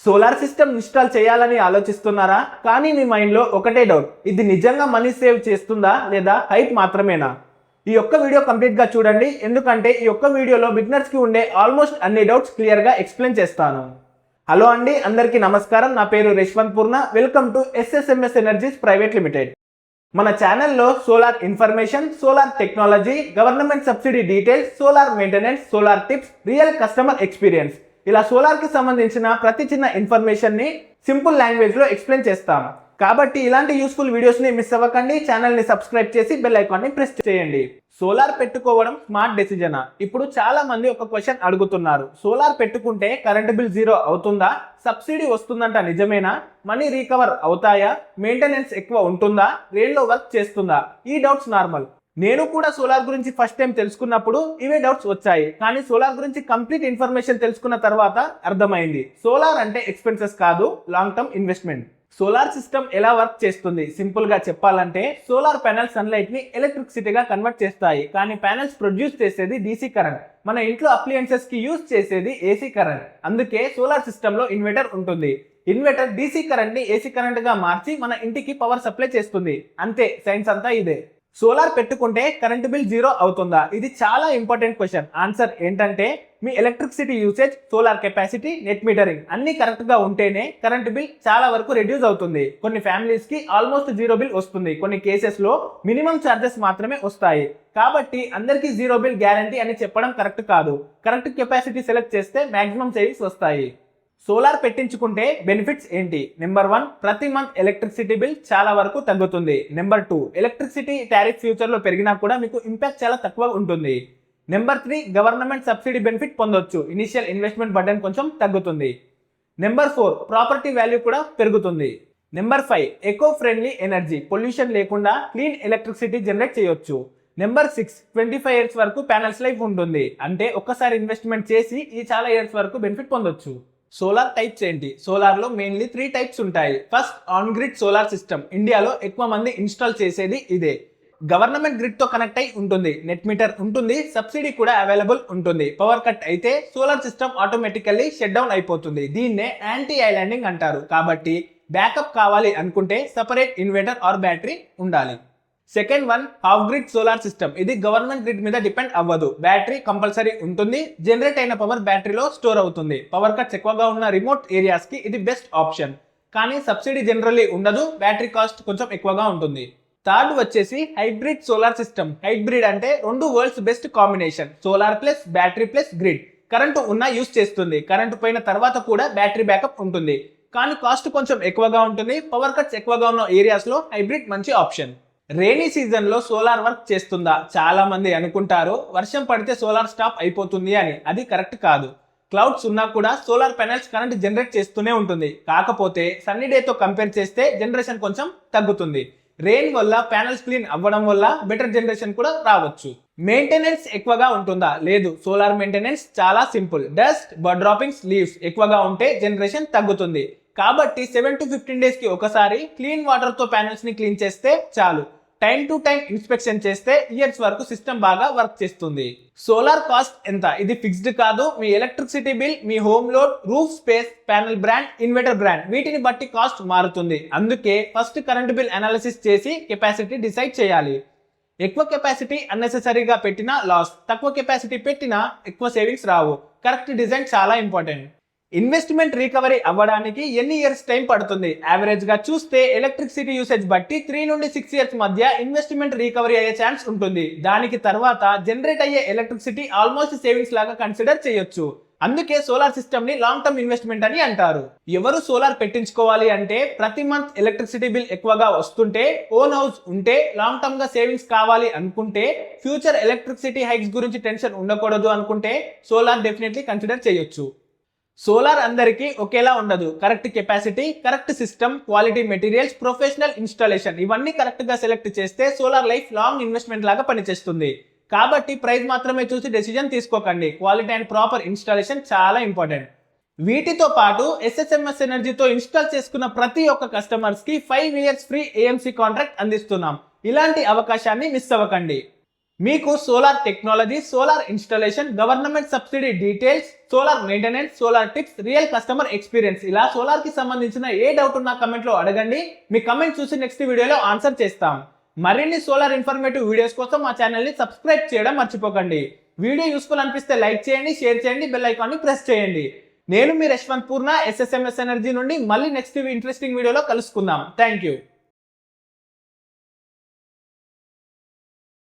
Solar system install చేయాలని ఆలోచిస్తున్నారా? కానీ మీ మైండ్లో ఒకటే డౌట్, ఇది నిజంగా మనీ సేవ్ చేస్తుందా లేదా హైప్ మాత్రమేనా? ఈ ఒక్క వీడియో కంప్లీట్గా చూడండి, ఎందుకంటే ఈ ఒక్క వీడియోలో బిగినర్స్కి ఉండే ఆల్మోస్ట్ అన్ని డౌట్స్ క్లియర్గా ఎక్స్ప్లెయిన్ చేస్తాను. హలో అండి, అందరికీ నమస్కారం. నా పేరు Reshwanth Purna. Welcome to SSMS energies private limited. మన ఛానల్లో solar information, solar technology, government subsidy details, solar maintenance, solar tips, real customer experience, ఇలా సోలార్ కి సంబంధించిన ప్రతి చిన్న ఇన్ఫర్మేషన్ ని సింపుల్ లాంగ్వేజ్ లో ఎక్స్ప్లెయిన్ చేస్తాం. కాబట్టి ఇలాంటి యూస్ఫుల్ వీడియోస్ ని మిస్ అవ్వకండి. ఛానల్ ని సబ్స్క్రైబ్ చేసి బెల్ ఐకాన్ ని ప్రెస్ చేయండి. సోలార్ పెట్టుకోవడం స్మార్ట్ డెసిజనా? ఇప్పుడు చాలా మంది ఒక క్వశ్చన్ అడుగుతున్నారు. సోలార్ పెట్టుకుంటే కరెంట్ బిల్ జీరో అవుతుందా? సబ్సిడీ వస్తుందంట, నిజమేనా? మనీ రీకవర్ అవుతాయా? మెయింటెనెన్స్ ఎక్కువ ఉంటుందా? రెయిన్ లో వర్క్ చేస్తుందా? ఈ డౌట్స్ నార్మల్. నేను కూడా సోలార్ గురించి ఫస్ట్ టైం తెలుసుకున్నప్పుడు ఇవే డౌట్స్ వచ్చాయి. కానీ సోలార్ గురించి కంప్లీట్ ఇన్ఫర్మేషన్ తెలుసుకున్న తర్వాత అర్థమైంది, సోలార్ అంటే ఎక్స్పెన్సెస్ కాదు, long term investment. Solar system ఎలా వర్క్ చేస్తుంది? సింపుల్ గా చెప్పాలంటే, సోలార్ ప్యానెల్స్ సన్లైట్ ని ఎలక్ట్రిసిటీగా కన్వర్ట్ చేస్తాయి. కానీ ప్యానెల్స్ ప్రొడ్యూస్ చేసేది డీసీ కరెంట్. మన ఇంట్లో అప్లయన్సెస్ కి యూజ్ చేసేది ఏసీ కరెంట్. అందుకే సోలార్ సిస్టమ్ లో ఇన్వర్టర్ ఉంటుంది. ఇన్వర్టర్ డీసీ కరెంట్ ని ఏసీ కరెంట్ గా మార్చి మన ఇంటికి పవర్ సప్లై చేస్తుంది. అంతే, సైన్స్ అంతా ఇదే. సోలార్ పెట్టుకుంటే కరెంట్ బిల్ జీరో అవుతుందా? ఇది చాలా ఇంపార్టెంట్ క్వశ్చన్. ఆన్సర్ ఏంటంటే, మీ electricity usage, solar capacity, net metering అన్ని కరెక్ట్ గా ఉంటేనే కరెంట్ బిల్ చాలా వరకు రెడ్యూస్ అవుతుంది. కొన్ని ఫ్యామిలీస్ కి ఆల్మోస్ట్ జీరో బిల్ వస్తుంది. కొన్ని కేసెస్ లో మినిమం ఛార్జెస్ మాత్రమే వస్తాయి. కాబట్టి అందరికీ జీరో బిల్ గ్యారంటీ అని చెప్పడం కరెక్ట్ కాదు. కరెక్ట్ కెపాసిటీ సెలెక్ట్ చేస్తే మాక్సిమం సేవింగ్స్ వస్తాయి. సోలార్ పెట్టించుకుంటే బెనిఫిట్స్ ఏంటి? నెంబర్ 1, ప్రతి మంత్ ఎలక్ట్రిసిటీ బిల్ చాలా వరకు తగ్గుతుంది. నెంబర్ 2, ఎలక్ట్రిసిటీ టారిఫ్ ఫ్యూచర్ లో పెరిగినా కూడా మీకు ఇంపాక్ట్ చాలా తక్కువ ఉంటుంది. నెంబర్ 3, గవర్నమెంట్ సబ్సిడీ బెనిఫిట్ పొందొచ్చు. ఇనిషియల్ ఇన్వెస్ట్మెంట్ బర్డెన్ కొంచెం తగ్గుతుంది. నెంబర్ 4, ప్రాపర్టీ వాల్యూ కూడా పెరుగుతుంది. Number 5, eco friendly energy, pollution లేకుండా క్లీన్ ఎలక్ట్రిసిటీ జనరేట్ చేయొచ్చు. నెంబర్ 6, 25 ఇయర్స్ వరకు ప్యానెల్స్ లైఫ్ ఉంటుంది. అంటే ఒక్కసారి ఇన్వెస్ట్మెంట్ చేసి ఈ చాలా ఇయర్స్ వరకు బెనిఫిట్ పొందొచ్చు. సోలార్ టైప్స్ ఏంటి? సోలార్ లో మెయిన్లీ 3 టైప్స్ ఉంటాయి. First, on grid solar system. ఇండియాలో ఎక్కువ మంది ఇన్స్టాల్ చేసేది ఇదే. గవర్నమెంట్ గ్రిడ్ తో కనెక్ట్ అయి ఉంటుంది. నెట్ మీటర్ ఉంటుంది. సబ్సిడీ కూడా అవైలబుల్ ఉంటుంది. పవర్ కట్ అయితే solar system automatically shut down అయిపోతుంది. దీన్నే యాంటీ ఐలాండింగ్ అంటారు. కాబట్టి బ్యాకప్ కావాలి అనుకుంటే సపరేట్ ఇన్వర్టర్ ఆర్ బ్యాటరీ ఉండాలి. Second one, half grid solar system. ఇది గవర్నమెంట్ గ్రిడ్ మీద డిపెండ్ అవ్వదు. బ్యాటరీ కంపల్సరీ ఉంటుంది. జనరేట్ అయిన పవర్ బ్యాటరీలో స్టోర్ అవుతుంది. పవర్ కట్స్ ఎక్కువగా ఉన్న రిమోట్ ఏరియాస్ కి ఇది బెస్ట్ ఆప్షన్. కానీ సబ్సిడీ జనరల్లీ ఉండదు. బ్యాటరీ కాస్ట్ కొంచెం ఎక్కువగా ఉంటుంది. థర్డ్ వచ్చేసి హైబ్రిడ్ సోలార్ సిస్టమ్. హైబ్రిడ్ అంటే 2 world's best combination. Solar plus battery plus grid. Current ఉన్నా యూజ్ చేస్తుంది. కరెంటు పోయిన తర్వాత కూడా బ్యాటరీ బ్యాకప్ ఉంటుంది. కానీ కాస్ట్ కొంచెం ఎక్కువగా ఉంటుంది. పవర్ కట్స్ ఎక్కువగా ఉన్న ఏరియాస్ లో హైబ్రిడ్ మంచి ఆప్షన్. రైనీ సీజన్ లో సోలార్ వర్క్ చేస్తుందా? చాలా మంది అనుకుంటారు వర్షం పడితే సోలార్ స్టాప్ అయిపోతుంది అని. అది కరెక్ట్ కాదు. క్లౌడ్స్ ఉన్నా కూడా సోలార్ ప్యానెల్స్ కరెంట్ జనరేట్ చేస్తూనే ఉంటుంది. కాకపోతే సన్నీ డే తో కంపేర్ చేస్తే జనరేషన్ కొంచెం తగ్గుతుంది. రెయిన్ వల్ల ప్యానెల్స్ క్లీన్ అవ్వడం వల్ల బెటర్ జనరేషన్ కూడా రావచ్చు. మెయింటెనెన్స్ ఎక్కువగా ఉంటుందా? లేదు. సోలార్ మెయింటెనెన్స్ చాలా simple. Dust, bird droppings, leaves ఎక్కువగా ఉంటే జనరేషన్ తగ్గుతుంది. కాబట్టి 7 to 15 డేస్ కి ఒకసారి క్లీన్ వాటర్ తో ప్యానెల్స్ ని క్లీన్ చేస్తే చాలు. టైం టు టైం ఇన్స్పెక్షన్ చేస్తే ఇయర్స్ వరకు సిస్టమ్ బాగా వర్క్ చేస్తుంది. సోలార్ కాస్ట్ ఎంత? ఇది ఫిక్స్డ్ కాదు. మీ ఎలక్ట్రిసిటీ బిల్, మీ home load, roof space, panel brand, inverter brand వీటిని బట్టి కాస్ట్ మారుతుంది. అందుకే ఫస్ట్ కరెంట్ బిల్ అనాలిసిస్ చేసి కెపాసిటీ డిసైడ్ చేయాలి. ఎక్కువ కెపాసిటీ అన్నెసెసరీగా పెట్టినా లాస్, తక్కువ కెపాసిటీ పెట్టినా ఎక్కువ సేవింగ్స్ రావు. కరెక్ట్ డిజైన్ చాలా ఇంపార్టెంట్. ఇన్వెస్ట్మెంట్ రికవరీ అవ్వడానికి ఎన్ని ఇయర్స్ టైం పడుతుంది? యావరేజ్ గా చూస్తే ఎలక్ట్రిసిటీ యూసేజ్ బట్టి 3 నుండి 6 ఇయర్స్ మధ్య ఇన్వెస్ట్మెంట్ రికవరీ అయ్యే ఛాన్స్ ఉంటుంది. దానికి తర్వాత జనరేట్ అయ్యే ఎలక్ట్రిసిటీ ఆల్మోస్ట్ సేవింగ్స్ లాగా కన్సిడర్ చేయొచ్చు. అందుకే సోలార్ సిస్టమ్ ని లాంగ్ టర్మ్ ఇన్వెస్ట్మెంట్ అని అంటారు. ఎవరు సోలార్ పెట్టించుకోవాలి అంటే, ప్రతి మంత్ ఎలక్ట్రిసిటీ బిల్ ఎక్కువగా వస్తుంటే, ఓన్ హౌస్ ఉంటే, లాంగ్ టర్మ్ గా సేవింగ్స్ కావాలి అనుకుంటే, ఫ్యూచర్ ఎలక్ట్రిసిటీ హైక్స్ గురించి టెన్షన్ ఉండకూడదు అనుకుంటే సోలార్ డెఫినెట్లీ కన్సిడర్ చేయొచ్చు. సోలార్ అందరికీ ఒకేలా ఉండదు. Correct capacity, correct system, quality materials, professional installation ఇవన్నీ కరెక్ట్ గా సెలెక్ట్ చేస్తే సోలార్ లైఫ్ లాంగ్ ఇన్వెస్ట్మెంట్ లాగా పనిచేస్తుంది. కాబట్టి ప్రైస్ మాత్రమే చూసి డెసిజన్ తీసుకోకండి. క్వాలిటీ అండ్ ప్రాపర్ ఇన్స్టాలేషన్ చాలా ఇంపార్టెంట్. వీటితో పాటు ఎస్ఎస్ఎంఎస్ ఎనర్జీతో ఇన్స్టాల్ చేసుకున్న ప్రతి ఒక్క కస్టమర్స్ కి 5 ఇయర్స్ ఫ్రీ ఏఎంసీ కాంట్రాక్ట్ అందిస్తున్నాం. ఇలాంటి అవకాశాన్ని మిస్ అవ్వకండి. మీకు solar technology, solar installation, government subsidy details, solar maintenance, solar tips, real customer experience, ఇలా సోలార్ కి సంబంధించిన ఏ డౌట్ ఉన్నా కమెంట్ లో అడగండి. మీ కమెంట్ చూసి నెక్స్ట్ వీడియోలో ఆన్సర్ చేస్తాం. మరిన్ని సోలార్ ఇన్ఫర్మేటివ్ వీడియోస్ కోసం మా ఛానల్ ని సబ్స్క్రైబ్ చేయడం మర్చిపోకండి. వీడియో యూస్ఫుల్ అనిపిస్తే లైక్ చేయండి, షేర్ చేయండి, బెల్ ఐకాన్ ని ప్రెస్ చేయండి. నేను మీ యశ్వంత్ పూర్ణ, SSMS ఎనర్జీ నుండి. మళ్ళీ నెక్స్ట్ ఇంట్రెస్టింగ్ వీడియోలో కలుసుకుందాం. Thank you.